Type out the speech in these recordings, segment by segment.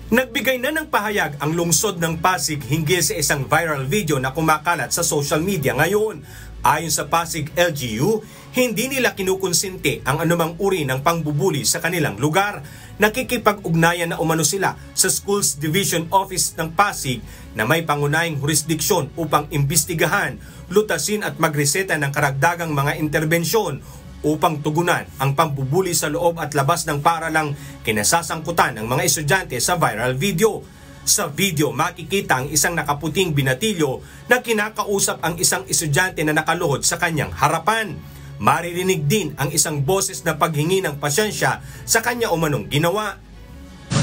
Nagbigay na ng pahayag ang lungsod ng Pasig hinggil sa isang viral video na kumakalat sa social media ngayon. Ayon sa Pasig LGU, hindi nila kinukonsinti ang anumang uri ng pangbubuli sa kanilang lugar. Nakikipag-ugnayan na umano sila sa Schools Division Office ng Pasig na may pangunahing jurisdiksyon upang imbestigahan, lutasin at magreseta ng karagdagang mga interbensyon upang tugunan ang pambubuli sa loob at labas ng paaralang kinasasangkutan ng mga estudyante sa viral video. Sa video, makikita ang isang nakaputing binatilyo na kinakausap ang isang estudyante na nakaluhod sa kanyang harapan. Maririnig din ang isang boses na paghingi ng pasyensya sa kanya umanong ginawa.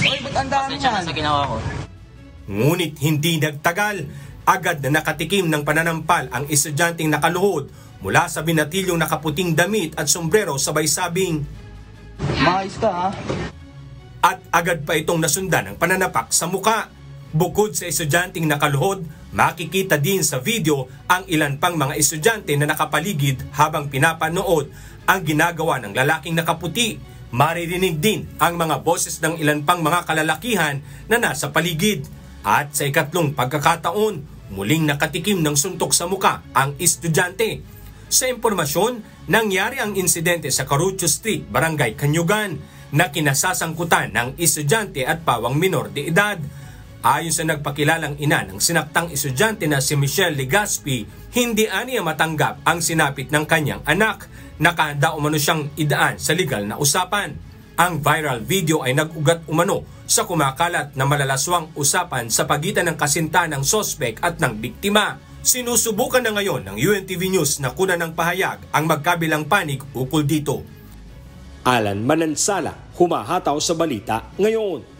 Ay, ba't ang dami yan? Sa ginawa ko. Ngunit hindi nagtagal, agad na nakatikim ng pananampal ang estudyanteng nakaluhod mula sa binatilyong nakaputing damit at sombrero, sabay sabing, "Maayos ka, ha?" At agad pa itong nasundan ng pananapak sa muka. Bukod sa estudyanteng nakaluhod, makikita din sa video ang ilan pang mga estudyante na nakapaligid habang pinapanood ang ginagawa ng lalaking nakaputi. Maririnig din ang mga boses ng ilan pang mga kalalakihan na nasa paligid. At sa ikatlong pagkakataon, muling nakatikim ng suntok sa muka ang estudyante. Sa impormasyon, nangyari ang insidente sa Carucho Street, Barangay Kanyugan, na kinasasangkutan ng estudyante at pawang minor de edad. Ayon sa nagpakilalang ina ng sinaktang estudyante na si Michelle Legaspi, hindi aniya matanggap ang sinapit ng kanyang anak. Nakahanda umano siyang idaan sa legal na usapan. Ang viral video ay nag-ugat umano sa kumakalat na malalaswang usapan sa pagitan ng kasinta ng sospek at ng biktima. Sinusubukan na ngayon ng UNTV News na kunan ng pahayag ang magkabilang panig ukol dito. Alan Manansala, humahataw sa balita ngayon.